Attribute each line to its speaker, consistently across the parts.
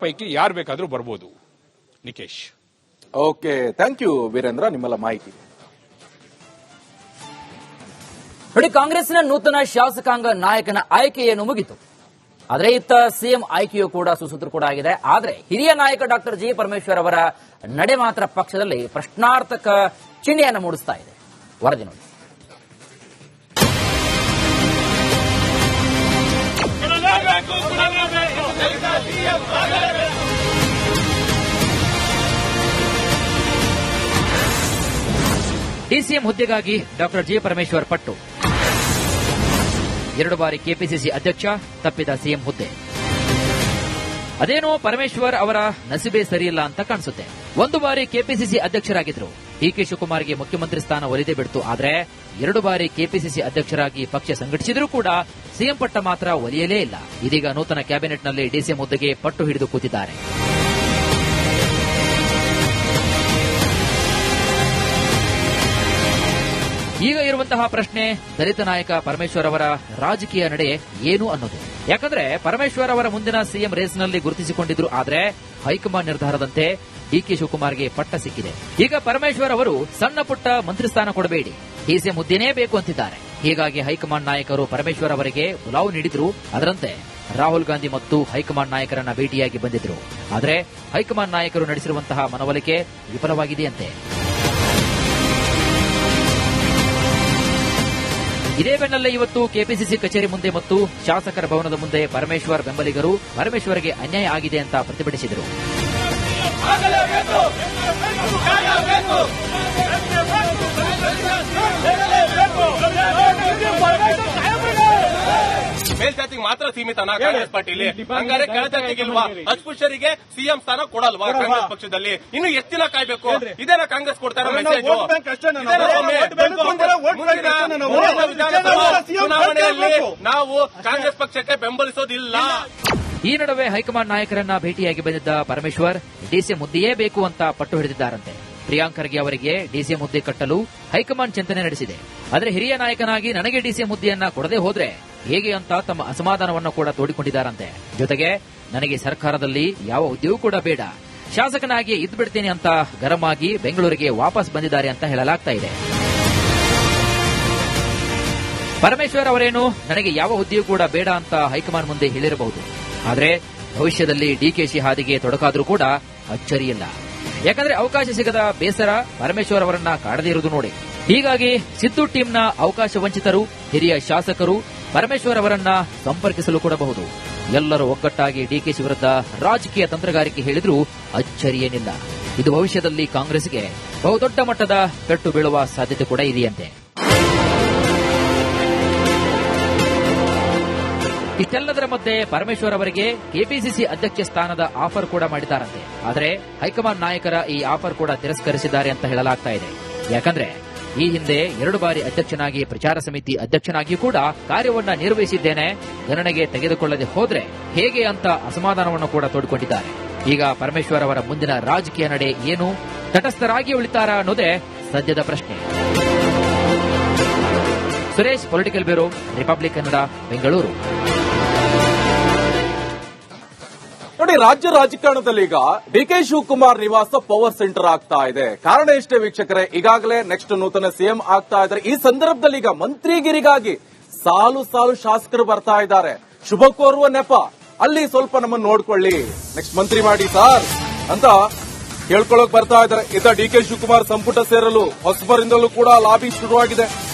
Speaker 1: ಪೈಕಿ ಯಾರು ಬೇಕಾದ್ರೂ ಬರ್ಬೋದು. Nikesh.
Speaker 2: Okay, thank you Veerendra, ನಿಮ್ಮೆಲ್ಲ ಮಾಹಿತಿ.
Speaker 3: ನೋಡಿ, ಕಾಂಗ್ರೆಸ್ನ ನೂತನ ಶಾಸಕಾಂಗ ನಾಯಕನ ಆಯ್ಕೆಯನ್ನು ಮುಗಿತು. ಆದರೆ ಇತ್ತ ಸಿಎಂ ಆಯ್ಕೆಯೂ ಕೂಡ ಸುಸೂತ್ರ ಕೂಡ ಆಗಿದೆ. ಆದರೆ ಹಿರಿಯ ನಾಯಕ ಡಾಕ್ಟರ್ ಜಿ ಪರಮೇಶ್ವರ್ ಅವರ ನಡೆ ಮಾತ್ರ ಪಕ್ಷದಲ್ಲಿ ಪ್ರಶ್ನಾರ್ಥಕ ಚಿಹ್ನೆಯನ್ನು ಮೂಡಿಸ್ತಾ ಇದೆ. ವರದಿ ನೋಡಿ. ಡಿಸಿಎಂ ಹುದ್ದೆಗಾಗಿ ಡಾಕ್ಟರ್ ಜಿ ಪರಮೇಶ್ವರ್ ಪಟ್ಟು. 2 ಬಾರಿ ಕೆಪಿಸಿಸಿ ಅಧ್ಯಕ್ಷ, ತಪ್ಪಿದ ಸಿಎಂ ಹುದ್ದೆ. ಅದೇನೋ ಪರಮೇಶ್ವರ್ ಅವರ ನಸಿಬೆ ಸರಿಯಿಲ್ಲ ಅಂತ ಕಾಣಿಸುತ್ತೆ. 1 ಬಾರಿ ಕೆಪಿಸಿಸಿ ಅಧ್ಯಕ್ಷರಾಗಿದ್ರು. ಡಿಕೆ ಶಿವಕುಮಾರ್ಗೆ ಮುಖ್ಯಮಂತ್ರಿ ಸ್ಥಾನ ಒಲಿದೇ ಬಿಡ್ತು. ಆದ್ರೆ 2 ಬಾರಿ ಕೆಪಿಸಿಸಿ ಅಧ್ಯಕ್ಷರಾಗಿ ಪಕ್ಷ ಸಂಘಟಿಸಿದ್ರೂ ಕೂಡ ಸಿಎಂ ಪಟ್ಟ ಮಾತ್ರ ಒಲಿಯಲೇ ಇಲ್ಲ. ಇದೀಗ ನೂತನ ಕ್ಯಾಬಿನೆಟ್ನಲ್ಲಿ ಡಿಸಿಎಂ ಹುದ್ದೆಗೆ ಪಟ್ಟು ಹಿಡಿದು ಕೂತಿದ್ದಾರೆ. ಈಗ ಇರುವಂತಹ ಪ್ರಶ್ನೆ, ದಲಿತ ನಾಯಕ ಪರಮೇಶ್ವರ್ ಅವರ ರಾಜಕೀಯ ನಡೆ ಏನು ಅನ್ನೋದು. ಯಾಕಂದ್ರೆ ಪರಮೇಶ್ವರ್ ಅವರ ಮುಂದಿನ ಸಿಎಂ ರೇಸ್ನಲ್ಲಿ ಗುರುತಿಸಿಕೊಂಡಿದ್ರು. ಆದ್ರೆ ಹೈಕಮಾಂಡ್ ನಿರ್ಧಾರದಂತೆ ಡಿಕೆ ಶಿವಕುಮಾರ್ಗೆ ಪಟ್ಟ ಸಿಕ್ಕಿದೆ. ಈಗ ಪರಮೇಶ್ವರ್ ಅವರು ಸಣ್ಣ ಪುಟ್ಟ ಮಂತ್ರಿ ಸ್ಥಾನ ಕೊಡಬೇಡಿ, ಡಿಸಿಎಂ ಹುದ್ದೆನೇ ಬೇಕು ಅಂತಿದ್ದಾರೆ. ಹೀಗಾಗಿ ಹೈಕಮಾಂಡ್ ನಾಯಕರು ಪರಮೇಶ್ವರ್ ಅವರಿಗೆ ಬುಲಾವ್ ನೀಡಿದ್ರು. ಅದರಂತೆ ರಾಹುಲ್ ಗಾಂಧಿ ಮತ್ತು ಹೈಕಮಾಂಡ್ ನಾಯಕರನ್ನ ಭೇಟಿಯಾಗಿ ಬಂದಿದ್ರು. ಆದರೆ ಹೈಕಮಾಂಡ್ ನಾಯಕರು ನಡೆಸಿರುವಂತಹ ಮನವೊಲಿಕೆ ವಿಫಲವಾಗಿದೆಯಂತೆ. ಇದೇ ಬೆನ್ನಲ್ಲೇ ಇವತ್ತು ಕೆಪಿಸಿಸಿ ಕಚೇರಿ ಮುಂದೆ ಮತ್ತು ಶಾಸಕರ ಭವನದ ಮುಂದೆ ಪರಮೇಶ್ವರ್ ಬೆಂಬಲಿಗರು ಪರಮೇಶ್ವರ್ಗೆ ಅನ್ಯಾಯ ಆಗಿದೆ ಅಂತ ಪ್ರತಿಭಟಿಸಿದರು.
Speaker 4: ಮೇಲ್ಜಾತಿಗೆ ಮಾತ್ರ ಸೀಮಿತನಾ ಕಾಂಗ್ರೆಸ್ ಪಾರ್ಟಿಲಿ? ಹಂಗಾರೆ ಕೆಳಜಾತಿಗಿಲ್ವಾ? ಅಸ್ಪೃಶ್ಯರಿಗೆ ಸಿಎಂ ಸ್ಥಾನ ಕೊಡಲ್ವಾ ಕಾಂಗ್ರೆಸ್ ಪಕ್ಷದಲ್ಲಿ? ಇನ್ನು ಎಷ್ಟು ದಿನ ಕಾಯ್ಬೇಕು? ಇದೇನ ಕಾಂಗ್ರೆಸ್ ಕೊಡ್ತಾರ ಮೆಸೇಜ್? ಚುನಾವಣೆಯಲ್ಲಿ ನಾವು ಕಾಂಗ್ರೆಸ್ ಪಕ್ಷಕ್ಕೆ ಬೆಂಬಲಿಸೋದಿಲ್ಲ.
Speaker 3: ಈ ನಡುವೆ ಹೈಕಮಾಂಡ್ ನಾಯಕರನ್ನ ಭೇಟಿಯಾಗಿ ಬಂದಿದ್ದ ಪರಮೇಶ್ವರ್ ಡಿಸಿಎಂ ಹುದ್ದೆಯೇ ಬೇಕು ಅಂತ ಪಟ್ಟು ಹಿಡಿದಿದ್ದಾರಂತೆ. ಪ್ರಿಯಾಂಕ್ ಖರ್ಗೆ ಅವರಿಗೆ ಡಿಸಿಎಂ ಹುದ್ದೆ ಕಟ್ಟಲು ಹೈಕಮಾಂಡ್ ಚಿಂತನೆ ನಡೆಸಿದೆ. ಆದರೆ ಹಿರಿಯ ನಾಯಕನಾಗಿ ನನಗೆ ಡಿಸಿಎಂ ಹುದ್ದೆಯನ್ನ ಕೊಡದೆ ಹೋದ್ರೆ ಹೇಗೆ ಅಂತ ತಮ್ಮ ಅಸಮಾಧಾನವನ್ನು ಕೂಡ ತೋಡಿಕೊಂಡಿದ್ದಾರಂತೆ. ಜೊತೆಗೆ ನನಗೆ ಸರ್ಕಾರದಲ್ಲಿ ಯಾವ ಹುದ್ದೆಯೂ ಕೂಡ ಬೇಡ, ಶಾಸಕನಾಗಿ ಇದ್ದು ಬಿಡ್ತೇನೆ ಅಂತ ಗರಂ ಆಗಿ ಬೆಂಗಳೂರಿಗೆ ವಾಪಸ್ ಬಂದಿದ್ದಾರೆ ಅಂತ ಹೇಳಲಾಗ್ತಾ ಇದೆ. ಪರಮೇಶ್ವರ್ ಅವರೇನು ನನಗೆ ಯಾವ ಹುದ್ದೆಯೂ ಕೂಡ ಬೇಡ ಅಂತ ಹೈಕಮಾಂಡ್ ಮುಂದೆ ಹೇಳಿರಬಹುದು. ಆದರೆ ಭವಿಷ್ಯದಲ್ಲಿ ಡಿಕೆಶಿ ಹಾದಿಗೆ ತೊಡಕಾದ್ರೂ ಕೂಡ ಅಚ್ಚರಿಯಿಲ್ಲ. ಯಾಕಂದ್ರೆ ಅವಕಾಶ ಸಿಗದ ಬೇಸರ ಪರಮೇಶ್ವರ್ ಅವರನ್ನ ಕಾಡದೇ ಇರುವುದು ನೋಡಿ. ಹೀಗಾಗಿ ಸಿದ್ದು ಟೀಮ್ನ ಅವಕಾಶ ವಂಚಿತರು, ಹಿರಿಯ ಶಾಸಕರು ಪರಮೇಶ್ವರ್ ಅವರನ್ನ ಸಂಪರ್ಕಿಸಲು ಕೊಡಬಹುದು. ಎಲ್ಲರೂ ಒಗ್ಗಟ್ಟಾಗಿ ಡಿಕೆಶಿ ವಿರುದ್ಧ ರಾಜಕೀಯ ತಂತ್ರಗಾರಿಕೆ ಹೇಳಿದ್ರೂ ಅಚ್ಚರಿಯೇನಿಲ್ಲ. ಇದು ಭವಿಷ್ಯದಲ್ಲಿ ಕಾಂಗ್ರೆಸ್ಗೆ ಬಹುದೊಡ್ಡ ಮಟ್ಟದ ಪೆಟ್ಟು ಬೀಳುವ ಸಾಧ್ಯತೆ ಕೂಡ ಇದೆಯಂತೆ. ಇಷ್ಟೆಲ್ಲದರ ಮಧ್ಯೆ ಪರಮೇಶ್ವರ್ ಅವರಿಗೆ ಕೆಪಿಸಿಸಿ ಅಧ್ಯಕ್ಷ ಸ್ಥಾನದ ಆಫರ್ ಕೂಡ ಮಾಡಿದ್ದಾರಂತೆ. ಆದರೆ ಹೈಕಮಾಂಡ್ ನಾಯಕರ ಈ ಆಫರ್ ಕೂಡ ತಿರಸ್ಕರಿಸಿದ್ದಾರೆ ಅಂತ ಹೇಳಲಾಗ್ತಾ ಇದೆ. ಯಾಕಂದ್ರೆ ಈ ಹಿಂದೆ 2 ಬಾರಿ ಅಧ್ಯಕ್ಷನಾಗಿ ಪ್ರಚಾರ ಸಮಿತಿ ಅಧ್ಯಕ್ಷನಾಗಿಯೂ ಕೂಡ ಕಾರ್ಯವನ್ನ ನಿರ್ವಹಿಸಿದ್ದೇನೆ, ಗಣನೆಗೆ ತೆಗೆದುಕೊಳ್ಳದೆ ಹೋದ್ರೆ ಹೇಗೆ ಅಂತ ಅಸಮಾಧಾನವನ್ನು ಕೂಡ ತೋಡಿಕೊಂಡಿದ್ದಾರೆ. ಈಗ ಪರಮೇಶ್ವರ್ ಅವರ ಮುಂದಿನ ರಾಜಕೀಯ ನಡೆ ಏನು, ತಟಸ್ಥರಾಗಿ ಉಳಿತಾರಾ ಅನ್ನೋದೇ ಸದ್ಯದ ಪ್ರಶ್ನೆ. Suresh, political bureau, republic Kannada, Bengaluru.
Speaker 2: ನೋಡಿ, ರಾಜ್ಯ ರಾಜಕಾರಣದಲ್ಲಿ ಈಗ ಡಿಕೆ ಶಿವಕುಮಾರ್ ನಿವಾಸ ಪವರ್ ಸೆಂಟರ್ ಆಗ್ತಾ ಇದೆ. ಕಾರಣ ಇಷ್ಟೇ ವೀಕ್ಷಕರೇ, ಈಗಾಗಲೇ ನೆಕ್ಸ್ಟ್ ನೂತನ ಸಿಎಂ ಆಗ್ತಾ ಇದ್ದಾರೆ. ಈ ಸಂದರ್ಭದಲ್ಲಿ ಈಗ ಮಂತ್ರಿಗಿರಿಗಾಗಿ ಸಾಲು ಸಾಲು ಶಾಸಕರು ಬರ್ತಾ ಇದ್ದಾರೆ. ಶುಭ ಕೋರುವ ನೆಪ, ಅಲ್ಲಿ ಸ್ವಲ್ಪ ನಮ್ಮನ್ನು ನೋಡ್ಕೊಳ್ಳಿ, ನೆಕ್ಸ್ಟ್ ಮಂತ್ರಿ ಮಾಡಿ ಸಾರ್ ಅಂತ ಕೇಳ್ಕೊಳ್ಳೋಕ್ ಬರ್ತಾ ಇದ್ದಾರೆ. ಇತ್ತ ಡಿಕೆ ಶಿವಕುಮಾರ್ ಸಂಪುಟ ಸೇರಲು ಹೊಸಬರಿಂದಲೂ ಕೂಡ ಲಾಬಿ ಶುರುವಾಗಿದೆ.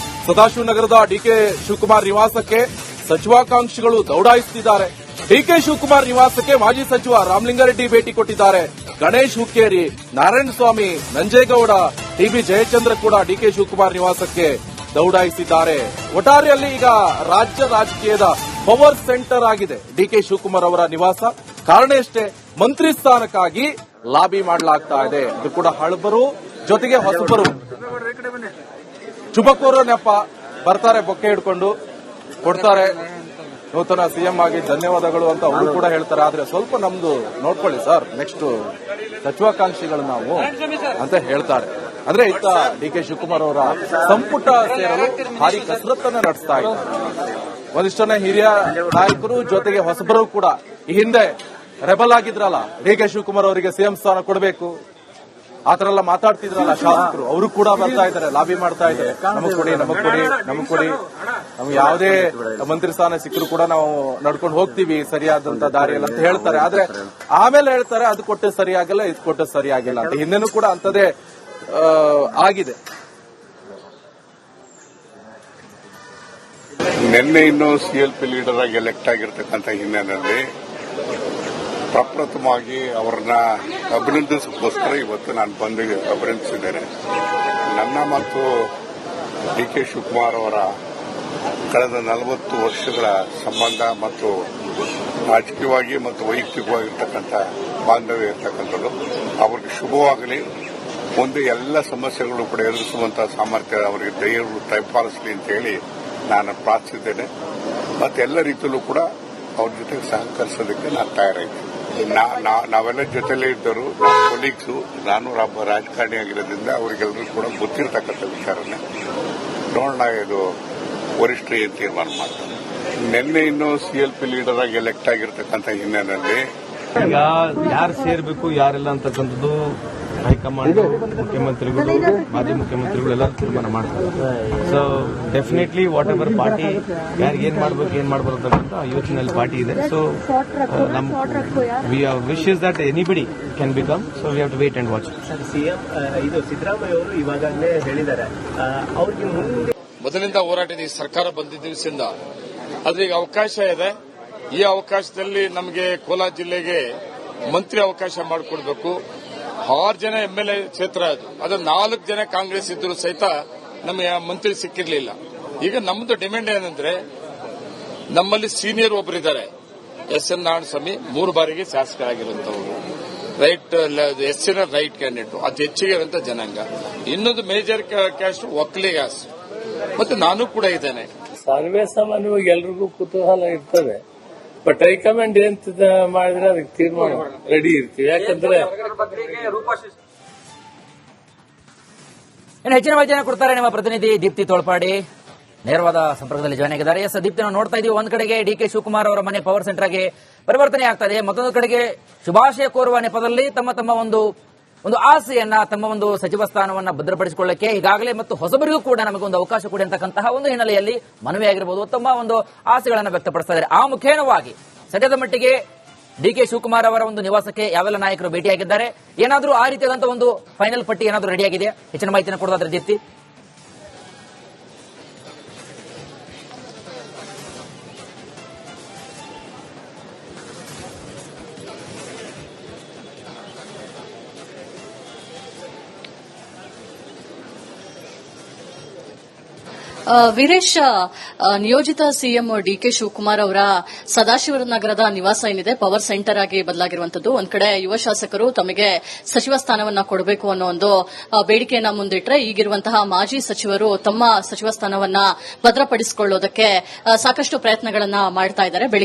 Speaker 2: ಸದಾಶಿವನಗರದ ಡಿಕೆ ಶಿವಕುಮಾರ್ ನಿವಾಸಕ್ಕೆ ಸಚಿವಾಕಾಂಕ್ಷಿಗಳು ದೌಡಾಯಿಸುತ್ತಿದ್ದಾರೆ. ಡಿಕೆ ಶಿವಕುಮಾರ್ ನಿವಾಸಕ್ಕೆ ಮಾಜಿ ಸಚಿವ ರಾಮಲಿಂಗಾರೆಡ್ಡಿ ಭೇಟಿ ಕೊಟ್ಟಿದ್ದಾರೆ. ಗಣೇಶ್ ಹುಕ್ಕೇರಿ, ನಾರಾಯಣಸ್ವಾಮಿ, ನಂಜೇಗೌಡ, ಟಿಬಿ ಜಯಚಂದ್ರ ಕೂಡ ಡಿಕೆ ಶಿವಕುಮಾರ್ ನಿವಾಸಕ್ಕೆ ದೌಡಾಯಿಸಿದ್ದಾರೆ. ಒಟ್ಟಾರೆಯಲ್ಲಿ ಈಗ ರಾಜ್ಯ ರಾಜಕೀಯದ ಪವರ್ ಸೆಂಟರ್ ಆಗಿದೆ ಡಿಕೆ ಶಿವಕುಮಾರ್ ಅವರ ನಿವಾಸ. ಕಾರಣ ಎಷ್ಟೇ, ಮಂತ್ರಿ ಸ್ಥಾನಕ್ಕಾಗಿ ಲಾಬಿ ಮಾಡಲಾಗ್ತಾ ಇದೆ. ಇದು ಕೂಡ ಹಳಬರು ಜೊತೆಗೆ ಹೊಸಬರು. ಶುಭ ಕೋರೋ ನೆಪ ಬರ್ತಾರೆ, ಬೊಕ್ಕೆ ಹಿಡ್ಕೊಂಡು ಕೊಡ್ತಾರೆ. ನೂತನ ಸಿಎಂ ಆಗಿ ಧನ್ಯವಾದಗಳು ಅಂತ ಅವರು ಕೂಡ ಹೇಳ್ತಾರೆ. ಆದ್ರೆ ಸ್ವಲ್ಪ ನಮ್ದು ನೋಡ್ಕೊಳ್ಳಿ ಸರ್, ನೆಕ್ಸ್ಟ್ ಸಚಿವಾಕಾಂಕ್ಷಿಗಳು ನಾವು ಅಂತ ಹೇಳ್ತಾರೆ. ಅಂದ್ರೆ ಇತ್ತ ಡಿಕೆ ಶಿವಕುಮಾರ್ ಅವರ ಸಂಪುಟ ಸೇರಲು ಭಾರಿ ಕಸರತ್ತನ್ನ ನಡೆಸ್ತಾ ಇದ್ದಾರೆ. ಒಂದಿಷ್ಟನ್ನ ಹಿರಿಯ ನಾಯಕರು ಜೊತೆಗೆ ಹೊಸಬರು ಕೂಡ ಈ ಹಿಂದೆ ರೆಬಲ್ ಆಗಿದ್ರಲ್ಲ, ಡಿ ಕೆ ಶಿವಕುಮಾರ್ ಅವರಿಗೆ ಸಿಎಂ ಸ್ಥಾನ ಕೊಡಬೇಕು ಆತರ ಎಲ್ಲ ಮಾತಾಡ್ತಿದ್ರಲ್ಲ ಶಾಸಕರು, ಅವರು ಕೂಡ ಬರ್ತಾ ಇದ್ದಾರೆ, ಲಾಬಿ ಮಾಡ್ತಾ ಇದ್ದಾರೆ, ನಮಗ್ ಕೊಡಿ ನಮಗ್ ಕೊಡಿ ನಮಗ್ ಕೊಡಿ, ನಮ್ಗೆ ಯಾವುದೇ ಮಂತ್ರಿ ಸ್ಥಾನ ಸಿಕ್ಕರು ಕೂಡ ನಾವು ನಡ್ಕೊಂಡು ಹೋಗ್ತೀವಿ ಸರಿಯಾದಂತ ದಾರಿಯಲ್ಲಿ ಅಂತ ಹೇಳ್ತಾರೆ. ಆದ್ರೆ ಆಮೇಲೆ ಹೇಳ್ತಾರೆ ಅದು ಕೊಟ್ಟು ಸರಿಯಾಗಿಲ್ಲ, ಇದು ಕೊಟ್ಟು ಸರಿಯಾಗಿಲ್ಲ ಅಂತ. ಹಿಂದೆನೂ ಕೂಡ ಅಂತದೇ ಆಗಿದೆ.
Speaker 5: ನಿನ್ನೆ ಇನ್ನು ಸಿಎಲ್ಪಿ ಲೀಡರ್ ಆಗಿ ಎಲೆಕ್ಟ್ ಆಗಿರ್ತಕ್ಕಂಥ ಹಿನ್ನೆಲೆಯಲ್ಲಿ ಪ್ರಪ್ರಥಮವಾಗಿ ಅವರನ್ನ ಅಭಿನಂದಿಸೋಕ್ಕೋಸ್ಕರ ಇವತ್ತು ನಾನು ಬಂದು ಅಭಿನಂದಿಸಿದ್ದೇನೆ. ನನ್ನ ಮತ್ತು ಡಿ ಕೆ ಶಿವಕುಮಾರ್ ಅವರ ಕಳೆದ 40 ವರ್ಷಗಳ ಸಂಬಂಧ ಮತ್ತು ರಾಜಕೀಯವಾಗಿ ಮತ್ತು ವೈಯಕ್ತಿಕವಾಗಿರ್ತಕ್ಕಂಥ ಬಾಂಧವ್ಯ ಇರ್ತಕ್ಕಂಥದ್ದು ಅವರಿಗೆ ಶುಭವಾಗಲಿ. ಮುಂದೆ ಎಲ್ಲ ಸಮಸ್ಯೆಗಳು ಕೂಡ ಎದುರಿಸುವಂತಹ ಸಾಮರ್ಥ್ಯ ಅವರಿಗೆ ಧೈರ್ಯ ದಯಪಾಲಿಸಲಿ ಅಂತ ಹೇಳಿ ನಾನು ಪ್ರಾರ್ಥಿಸಿದ್ದೇನೆ. ಮತ್ತೆ ಎಲ್ಲ ರೀತಿಯಲ್ಲೂ ಕೂಡ ಅವ್ರ ಜೊತೆಗೆ ಸಹಕರಿಸೋದಕ್ಕೆ ನಾನು ತಯಾರಾಗಿದ್ದೇನೆ. ನಾವೆಲ್ಲ ಜೊತೆಲೇ ಇದ್ದರು, ನಮ್ಮ ಕೊಲೀಗ್ಸು, ನಾನು ರಾಜಕಾರಣಿ ಆಗಿರೋದ್ರಿಂದ ಅವರಿಗೆಲ್ಲರೂ ಕೂಡ ಗೊತ್ತಿರತಕ್ಕಂಥ ವಿಚಾರನೇ ನೋಡೋಣ, ಇದು ವರಿಷ್ಠರು ಏನು ತೀರ್ಮಾನ ಮಾಡ್ತಾರೆ. ನಿನ್ನೆ ಇನ್ನು ಸಿಎಲ್ಪಿ ಲೀಡರ್ ಆಗಿ ಎಲೆಕ್ಟ್ ಆಗಿರ್ತಕ್ಕಂಥ ಹಿನ್ನೆಲೆಯಲ್ಲಿ
Speaker 6: ಈಗ ಯಾರು ಸೇರ್ಬೇಕು ಯಾರೆಲ್ಲ ಅಂತಕ್ಕಂಥದ್ದು ಹೈಕಮಾಂಡ್, ಮುಖ್ಯಮಂತ್ರಿಗಳು, ಮಾಜಿ ಮುಖ್ಯಮಂತ್ರಿಗಳು ಎಲ್ಲ ತೀರ್ಮಾನ ಮಾಡ್ತಾರೆ. So definitely whatever party ಯಾರಿಗೆ ಏನ್ ಮಾಡ್ಬೇಕು ಅಂತಕ್ಕಂಥ ಯೋಚನೆಯಲ್ಲಿ ಪಾರ್ಟಿ ಇದೆ. ಸೊ ನಮ್ wish is that anybody can become. So we have to wait and watch.
Speaker 7: CM ಇದು ಸಿದ್ದರಾಮಯ್ಯ ಅವರು ಇವಾಗಲೇ ಹೇಳಿದ್ದಾರೆ, ಅವ್ರಿಗೆ
Speaker 8: ಮೊದಲಿಂದ ಹೋರಾಟದ ಈ ಸರ್ಕಾರ ಬಂದಿದ್ದ ದಿವಸದಿಂದ ಆದ್ರೆ ಈಗ ಅವಕಾಶ ಇದೆ. ಈ ಅವಕಾಶದಲ್ಲಿ ನಮಗೆ ಕೋಲಾರ ಜಿಲ್ಲೆಗೆ ಮಂತ್ರಿ ಅವಕಾಶ ಮಾಡಿಕೊಡ್ಬೇಕು. 6 ಜನ MLA ಕ್ಷೇತ್ರ ಅದು 4 ಜನ ಕಾಂಗ್ರೆಸ್ ಇದ್ದರೂ ಸಹಿತ ನಮಗೆ ಮಂತ್ರಿ ಸಿಕ್ಕಿರಲಿಲ್ಲ. ಈಗ ನಮ್ಮದು ಡಿಮ್ಯಾಂಡ್ ಏನಂದ್ರೆ, ನಮ್ಮಲ್ಲಿ ಸೀನಿಯರ್ ಒಬ್ಬರಿದ್ದಾರೆ, SN ನಾರಾಯಣಸ್ವಾಮಿ, 3 ಬಾರಿಗೆ ಶಾಸಕರಾಗಿರುವಂತವರು, ರೈಟ್ SN ರೈಟ್ ಕ್ಯಾಂಡಿಡೇಟ್, ಅತಿ ಹೆಚ್ಚಿಗೆ ಇರುವಂತ ಜನಾಂಗ. ಇನ್ನೊಂದು ಮೇಜರ್ ಕ್ಯಾಸ್ಟ್ ಒಕ್ಕಲಿಗಾಸ್, ಮತ್ತೆ ನಾನು ಕೂಡ ಇದ್ದೇನೆ.
Speaker 9: ಸರ್ವೇ ಸಾಮಾನ್ಯವಾಗಿ ಎಲ್ರಿಗೂ ಕುತೂಹಲ ಇರ್ತದೆ, ಬಟ್ ಹೈಕಮಾಂಡ್ ಏನ್ ಮಾಡಿದ್ರೆ ಅದಕ್ಕೆ ತೀರ್ಮಾನ ರೆಡಿ ಇರ್ತೀವಿ. ಯಾಕಂದ್ರೆ
Speaker 3: ಇನ್ನು ಹೆಚ್ಚಿನ ಮಾಹಿತಿಯನ್ನು ಕೊಡ್ತಾರೆ ನಮ್ಮ ಪ್ರತಿನಿಧಿ ದೀಪ್ತಿ ತೋಳ್ಪಾಡಿ, ನೇರವಾದ ಸಂಪರ್ಕದಲ್ಲಿ ಜಾಯ್ನ್ ಆಗಿದ್ದಾರೆ. ಎಸ್ ದೀಪ್ತಿ, ನಾವು ನೋಡ್ತಾ ಇದೀವಿ, ಒಂದ್ ಕಡೆಗೆ ಡಿ ಕೆ ಶಿವಕುಮಾರ್ ಅವರ ಮನೆ ಪವರ್ ಸೆಂಟರ್ ಆಗಿ ಪರಿವರ್ತನೆ ಆಗ್ತಾ ಇದೆ, ಮತ್ತೊಂದು ಕಡೆಗೆ ಶುಭಾಶಯ ಕೋರುವ ನೆಪದಲ್ಲಿ ತಮ್ಮ ಒಂದು ಆಸೆಯನ್ನ, ತಮ್ಮ ಒಂದು ಸಚಿವ ಸ್ಥಾನವನ್ನ ಭದ್ರಪಡಿಸಿಕೊಳ್ಳಕ್ಕೆ ಈಗಾಗಲೇ ಮತ್ತು ಹೊಸಬರಿಗೂ ಕೂಡ ನಮಗೊಂದು ಅವಕಾಶ ಕೊಡಿ ಅಂತಕ್ಕಂತಹ ಒಂದು ಹಿನ್ನೆಲೆಯಲ್ಲಿ ಮನವಿ ಆಗಿರಬಹುದು, ತಮ್ಮ ಒಂದು ಆಸೆಗಳನ್ನು ವ್ಯಕ್ತಪಡಿಸ್ತಾ ಇದ್ದಾರೆ. ಆ ಮುಖೇನವಾಗಿ ಸದ್ಯದ ಮಟ್ಟಿಗೆ ಡಿ ಕೆ ಶಿವಕುಮಾರ್ ಅವರ ಒಂದು ನಿವಾಸಕ್ಕೆ ಯಾವೆಲ್ಲ ನಾಯಕರು ಭೇಟಿಯಾಗಿದ್ದಾರೆ, ಏನಾದರೂ ಆ ರೀತಿಯಾದಂತಹ ಒಂದು ಫೈನಲ್ ಪಟ್ಟಿ ಏನಾದರೂ ರೆಡಿಯಾಗಿದೆ? ಹೆಚ್ಚಿನ ಮಾಹಿತಿಯನ್ನು ಕೊಡೋದಾದ್ರೆ ದೀಪ್ತಿ.
Speaker 10: ವೀರೇಶ್, ನಿಯೋಜಿತ ಸಿಎಂ ಡಿಕೆ ಶಿವಕುಮಾರ್ ಅವರ ಸದಾಶಿವನಗರದ ನಿವಾಸ ಏನಿದೆ ಪವರ್ ಸೆಂಟರ್ ಆಗಿ ಬದಲಾಗಿರುವಂತದ್ದು. ಒಂದ್ ಕಡೆ ಯುವ ಶಾಸಕರು ತಮಗೆ ಸಚಿವ ಸ್ಥಾನವನ್ನ ಕೊಡಬೇಕು ಅನ್ನೋ ಒಂದು ಬೇಡಿಕೆಯನ್ನ ಮುಂದಿಟ್ರೆ, ಈಗಿರುವಂತಹ ಮಾಜಿ ಸಚಿವರು ತಮ್ಮ ಸಚಿವ ಸ್ಥಾನವನ್ನ ಭದ್ರಪಡಿಸಿಕೊಳ್ಳೋದಕ್ಕೆ ಸಾಕಷ್ಟು ಪ್ರಯತ್ನಗಳನ್ನ ಮಾಡ್ತಾ ಇದ್ದಾರೆ.